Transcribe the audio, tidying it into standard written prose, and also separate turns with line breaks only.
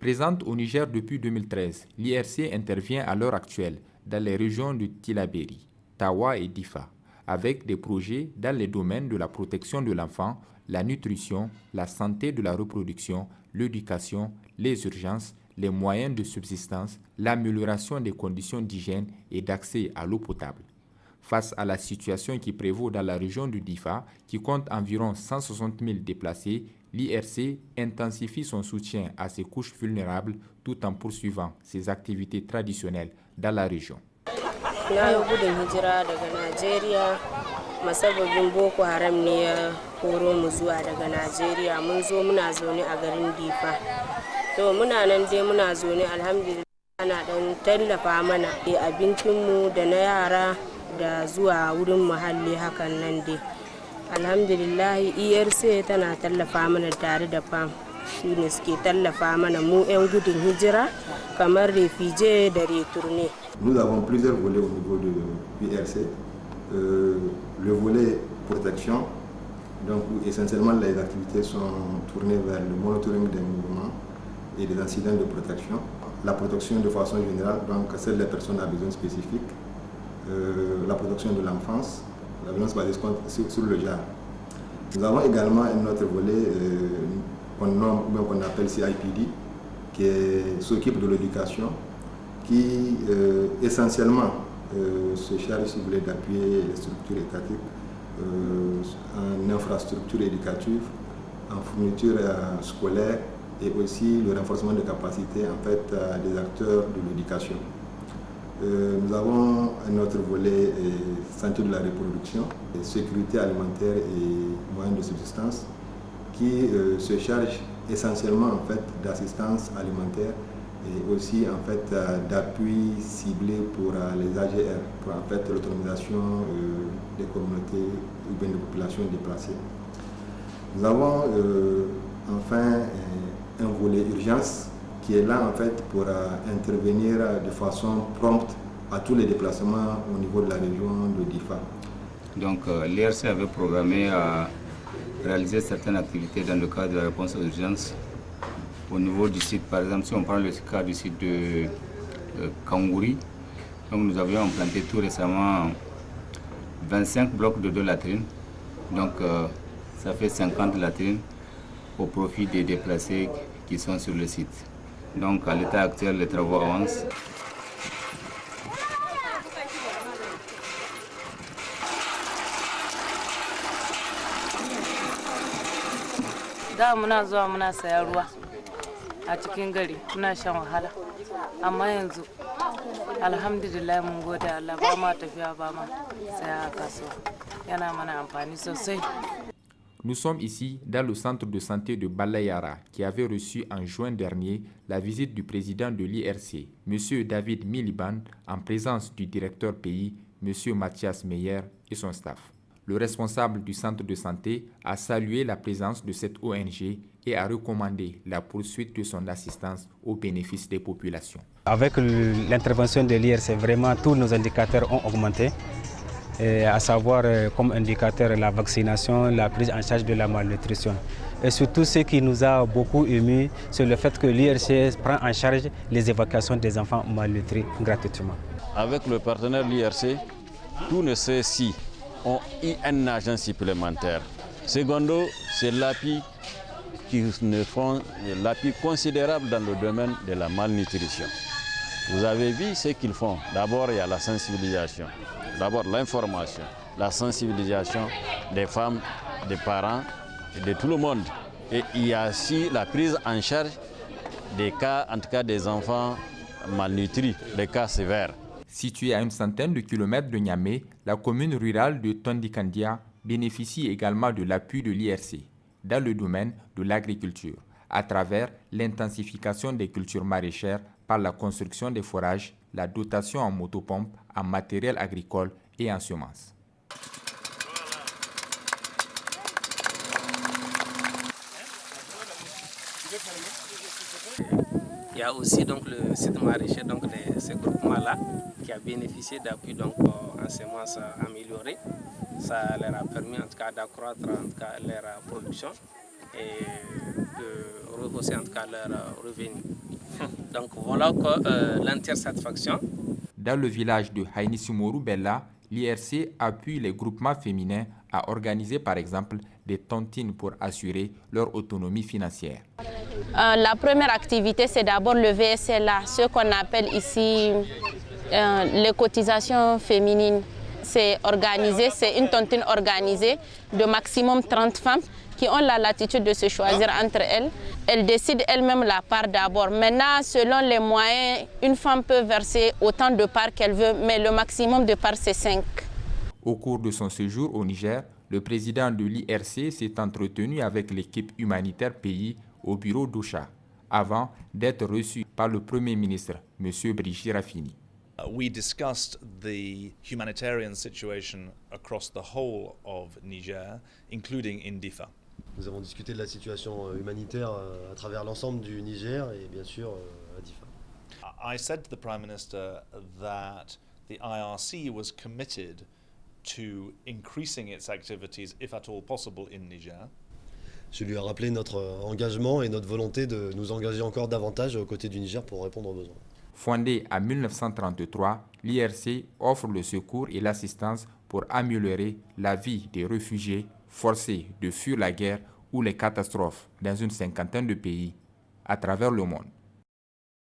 Présente au Niger depuis 2013, l'IRC intervient à l'heure actuelle dans les régions de Tillabéri, Tawa et Difa, avec des projets dans les domaines de la protection de l'enfant, la nutrition, la santé de la reproduction, l'éducation, les urgences, les moyens de subsistance, l'amélioration des conditions d'hygiène et d'accès à l'eau potable. Face à la situation qui prévaut dans la région du Difa, qui compte environ 160 000 déplacés, l'IRC intensifie son soutien à ces couches vulnérables tout en poursuivant ses activités traditionnelles dans la région.
Na yi gudun hijira daga Najeriya, masababin Boko Haram ne ya koro mu zuwa daga Najeriya. Mun zo muna zaune a garin Difa. To muna nan dai muna zaune alhamdulillah ana dan tallafa mana abincinmu da na yara da zuwa wurin muhalli hakan nan dai. Alhamdulillah IRC tana tallafa mana tare da PAM. Su ne suke tallafa mana mu 'yan gudun hijira kamar refugee da retourné.
Nous avons plusieurs volets au niveau de l'IRC. Le volet protection, donc où essentiellement les activités sont tournées vers le monitoring des mouvements et des incidents de protection. La protection de façon générale, donc celle des personnes à besoins spécifiques, la protection de l'enfance, la violence basée sur le genre. Nous avons également un autre volet qu'on appelle CIPD, qui s'occupe de l'éducation, qui essentiellement se charge, si vous voulez, d'appuyer les structures étatiques en infrastructure éducative, en fourniture scolaire et aussi le renforcement des capacités en fait, des acteurs de l'éducation. Nous avons un autre volet santé de la reproduction, sécurité alimentaire et moyens de subsistance qui se charge essentiellement en fait, d'assistance alimentaire et aussi en fait d'appui ciblé pour les AGR, pour en fait l'autonomisation des communautés ou bien des populations déplacées. Nous avons enfin un volet urgence qui est là en fait pour intervenir de façon prompte à tous les déplacements au niveau de la région de Difa.
Donc l'IRC avait programmé à réaliser certaines activités dans le cadre de la réponse aux urgences au niveau du site. Par exemple, si on prend le cas du site de Kangouri, donc nous avions implanté tout récemment 25 blocs de 2 latrines. Donc ça fait 50 latrines au profit des déplacés qui sont sur le site. Donc à l'état actuel, les travaux avancent.
Da muna zuwa muna saya ruwa a cikin gari muna shan wahala amma yanzu alhamdulillah mun gode Allah ba ma tafiya ba ma saya kasuwa yana mana amfani sosai.
Nous sommes ici dans le centre de santé de Balayara qui avait reçu en juin dernier la visite du président de l'IRC, M. David Miliban, en présence du directeur pays, M. Mathias Meyer et son staff. Le responsable du centre de santé a salué la présence de cette ONG et a recommandé la poursuite de son assistance au bénéfice des populations.
Avec l'intervention de l'IRC, vraiment tous nos indicateurs ont augmenté. À savoir comme indicateur la vaccination, la prise en charge de la malnutrition. Et surtout ce qui nous a beaucoup ému, c'est le fait que l'IRC prend en charge les évacuations des enfants malnutris gratuitement.
Avec le partenaire l'IRC, tous nos CSI ont eu un agent supplémentaire. Secondo, c'est l'appui qui nous font l'appui considérable dans le domaine de la malnutrition. Vous avez vu ce qu'ils font. D'abord, il y a la sensibilisation. D'abord, l'information, la sensibilisation des femmes, des parents et de tout le monde. Et il y a aussi la prise en charge des cas, en tout cas des enfants malnutris, des cas sévères.
Située à une centaine de kilomètres de Niamey, la commune rurale de Tondikandia bénéficie également de l'appui de l'IRC dans le domaine de l'agriculture, à travers l'intensification des cultures maraîchères par la construction des forages, la dotation en motopompe, en matériel agricole et en semences.
Il y a aussi donc le site maraîcher donc de ce groupement-là qui a bénéficié d'appui en semences améliorées. Ça leur a permis en tout cas d'accroître en tout cas leur production et de rehausser en tout cas leurs revenus. Donc voilà l'intersatisfaction.
Dans le village de Haïnissimourou Bella, l'IRC appuie les groupements féminins à organiser par exemple des tontines pour assurer leur autonomie financière.
La première activité, c'est d'abord le VSLA, ce qu'on appelle ici les cotisations féminines. C'est organisé, c'est une tontine organisée de maximum 30 femmes qui ont la latitude de se choisir entre elles. Elles décident elles-mêmes la part d'abord. Maintenant, selon les moyens, une femme peut verser autant de parts qu'elle veut, mais le maximum de parts, c'est 5.
Au cours de son séjour au Niger, le président de l'IRC s'est entretenu avec l'équipe humanitaire pays au bureau d'Ocha, avant d'être reçu par le Premier ministre, M. Brigitte Raffini.
We discussed the humanitarian situation across the whole of Niger, including in Difa.
Nous avons discuté de la situation humanitaire à travers l'ensemble du Niger et bien sûr à Difa.
I said to the Prime Minister that the IRC was committed to increasing its activities, if at all possible, in Niger.
Je lui ai rappelé notre engagement et notre volonté de nous engager encore davantage aux côtés du Niger pour répondre aux besoins.
Fondée en 1933, l'IRC offre le secours et l'assistance pour améliorer la vie des réfugiés forcés de fuir la guerre ou les catastrophes dans une cinquantaine de pays à travers le monde.